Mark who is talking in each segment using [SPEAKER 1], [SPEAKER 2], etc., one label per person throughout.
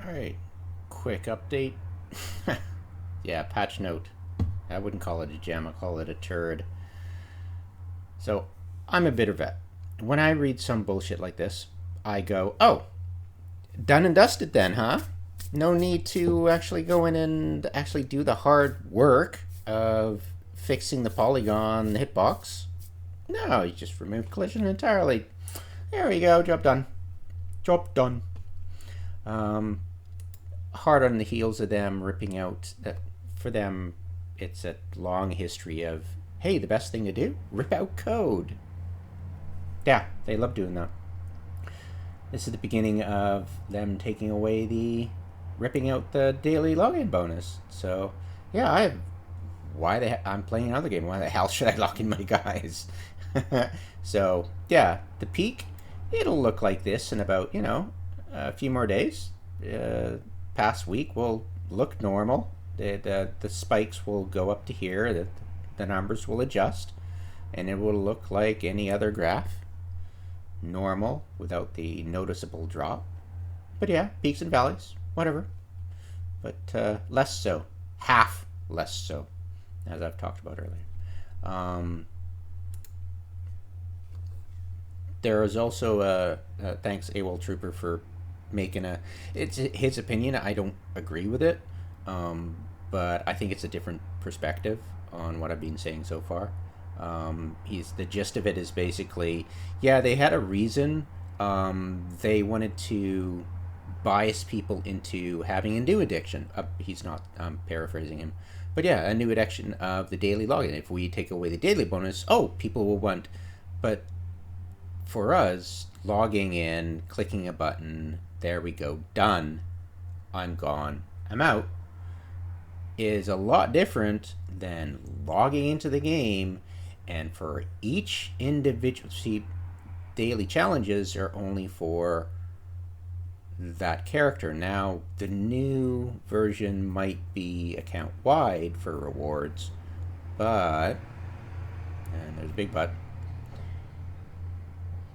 [SPEAKER 1] Alright, quick update. Yeah, patch note. I wouldn't call it a gem, I'd call it a turd. So, I'm a bitter vet. When I read some bullshit like this, I go, oh, done and dusted then, huh? No need to actually go in and actually do the hard work of fixing the polygon hitbox. No, you just removed collision entirely. There we go, job done. Job done. Hard on the heels of them ripping out that. For them, it's a long history of, hey, the best thing to do, rip out code. Yeah, they love doing that. This is the beginning of them taking away ripping out the daily login bonus. So yeah, I'm playing another game. Why the hell should I lock in my guys? So yeah, the peak, it'll look like this in about a few more days. Past week will look normal. The spikes will go up to here. The numbers will adjust, and it will look like any other graph, normal without the noticeable drop. But yeah, peaks and valleys, whatever. But less so, half less so, as I've talked about earlier. There is also thanks AWOL Trooper for making it's his opinion. I don't agree with it, but I think it's a different perspective on what I've been saying so far. The gist of it is basically, yeah, they had a reason. They wanted to bias people into having a new addiction. He's not paraphrasing him, but yeah, a new addiction of the daily login. If we take away the daily bonus, people will want. But for us, logging in, clicking a button, there we go, done, I'm gone, I'm out, is a lot different than logging into the game, and for each individual, daily challenges are only for that character. Now, the new version might be account wide for rewards, but, and there's a big but,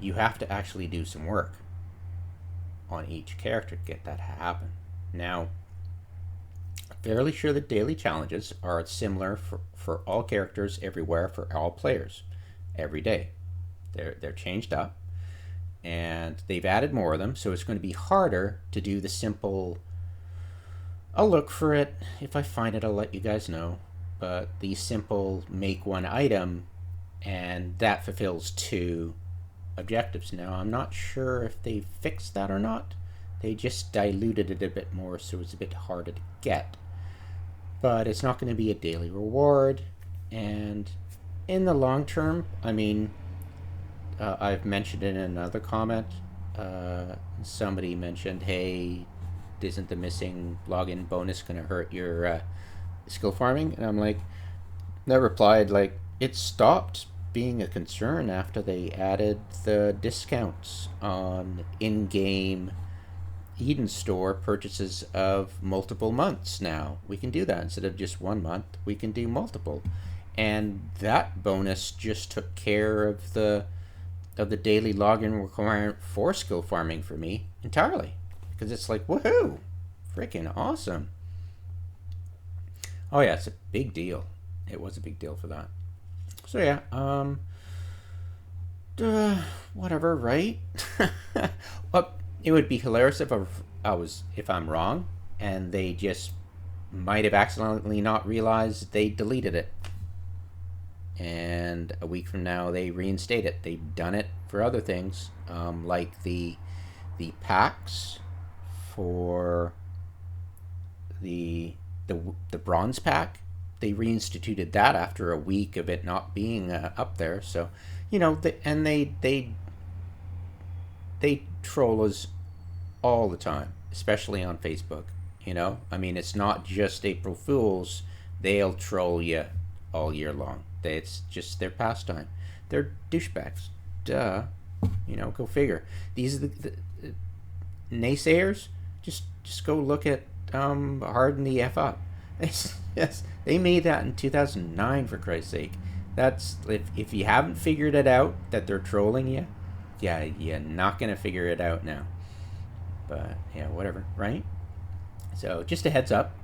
[SPEAKER 1] you have to actually do some work on each character to get that to happen. Now, I'm fairly sure the daily challenges are similar for all characters everywhere for all players every day. They're changed up, and they've added more of them, so it's going to be harder to do the simple, I'll look for it, if I find it I'll let you guys know, but the simple make one item and that fulfills two objectives. Now, I'm not sure if they fixed that or not. They just diluted it a bit more, so it's a bit harder to get. But it's not going to be a daily reward, and in the long term, I mean, I've mentioned it in another comment. Somebody mentioned, hey, isn't the missing login bonus going to hurt your skill farming? And I'm like, I replied, like, it stopped being a concern after they added the discounts on in-game Eden Store purchases of multiple months. Now we can do that instead of just 1 month. We can do multiple, and that bonus just took care of the daily login requirement for skill farming for me entirely, because it's like, woohoo, freaking awesome. Oh yeah, it's a big deal. It was a big deal for that. So yeah, whatever, right? Well, it would be hilarious if I'm wrong, and they just might have accidentally not realized they deleted it, and a week from now they reinstate it. They've done it for other things, like the packs for the bronze pack. They reinstituted that after a week of it not being up there. So, they troll us all the time, especially on Facebook. I mean, it's not just April Fools. They'll troll you all year long. It's just their pastime. They're douchebags. Duh. Go figure. These are the naysayers. Just go look at Harden the F Up. Yes, they made that in 2009, for Christ's sake. That's if you haven't figured it out that they're trolling you, yeah, you're not gonna figure it out now. But yeah, whatever, right? So just a heads up,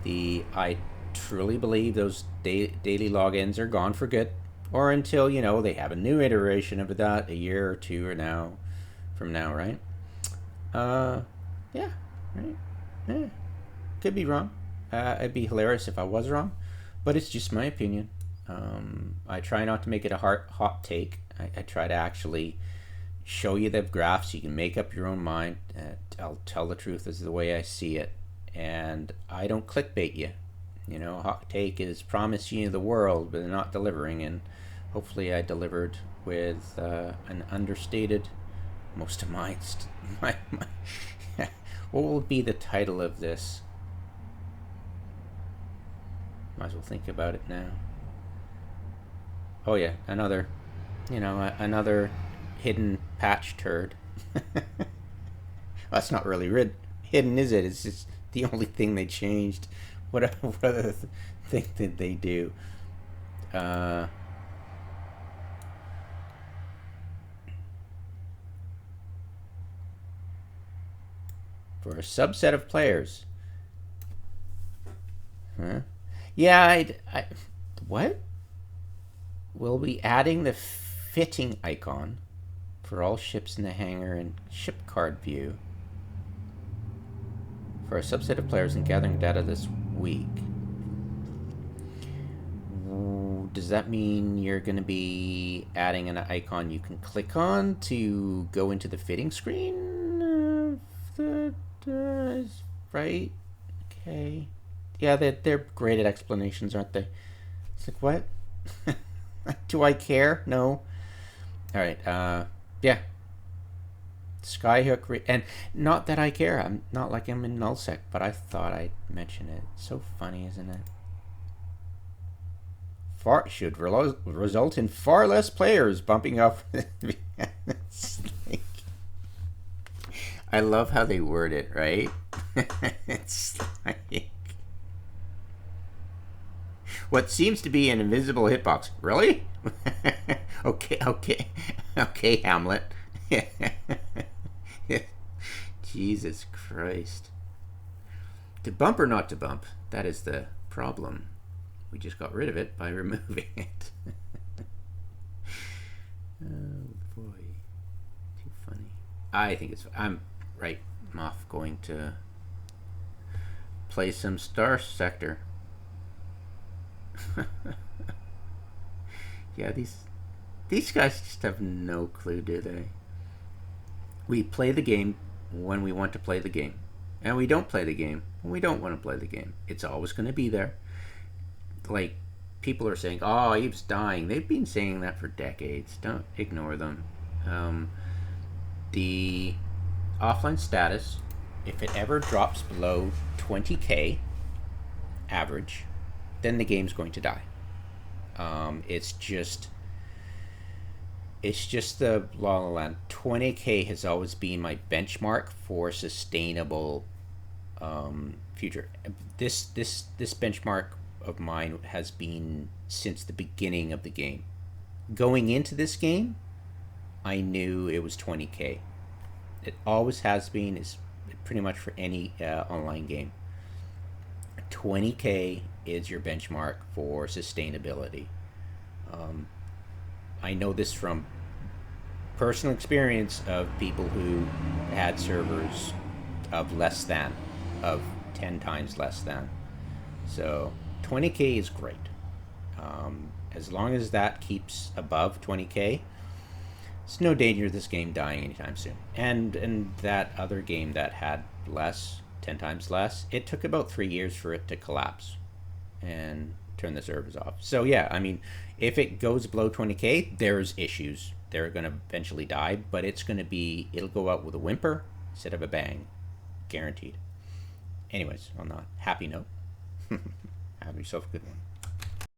[SPEAKER 1] I truly believe those daily logins are gone for good, or until they have a new iteration of that a year or two from now, right? Yeah, right. Yeah, could be wrong. It'd be hilarious if I was wrong, but it's just my opinion. I try not to make it a hot take. I try to actually show you the graphs. You can make up your own mind. I'll tell the truth as the way I see it, and I don't clickbait you. Hot take is promise you the world, but not delivering. And hopefully, I delivered with an understated. Most of mine. What will be the title of this? Might as well think about it now. Oh yeah, another hidden patch turd. That's not really hidden, is it? It's just the only thing they changed. What other thing did they do? For a subset of players. Huh? Yeah, what? We'll be adding the fitting icon for all ships in the hangar and ship card view for a subset of players and gathering data this week. Does that mean you're going to be adding an icon you can click on to go into the fitting screen? Right? Okay. Yeah, they're great at explanations, aren't they? It's like, what? Do I care? No. All right. Yeah. Skyhook, and not that I care. I'm not like I'm in nullsec, but I thought I'd mention it. It's so funny, isn't it? Should result in far less players bumping up. I love how they word it, right? It's like what seems to be an invisible hitbox. Really? Okay, Hamlet. Jesus Christ. To bump or not to bump? That is the problem. We just got rid of it by removing it. Oh boy. Too funny. I think it's... I'm off going to play some Star Sector. Yeah, these guys just have no clue, do they? We play the game when we want to play the game, and we don't play the game when we don't want to play the game. It's always going to be there. Like, people are saying, oh, Eve's dying. They've been saying that for decades. Don't ignore them. The offline status, if it ever drops below 20k average, then the game's going to die. It's just the La La Land. 20k has always been my benchmark for sustainable future. This benchmark of mine has been since the beginning of the game. Going into this game, I knew it was 20k. It always has been. Is pretty much for any online game. 20k is your benchmark for sustainability. I know this from personal experience of people who had servers of 10 times less than. So 20k is great. As long as that keeps above 20k, there's no danger of this game dying anytime soon. And that other game that had 10 times less, it took about 3 years for it to collapse and turn the servers off. So yeah, I mean, if it goes below 20k, there's issues. They're going to eventually die, but it'll go out with a whimper instead of a bang. Guaranteed. Anyways, on that happy note, have yourself a good one.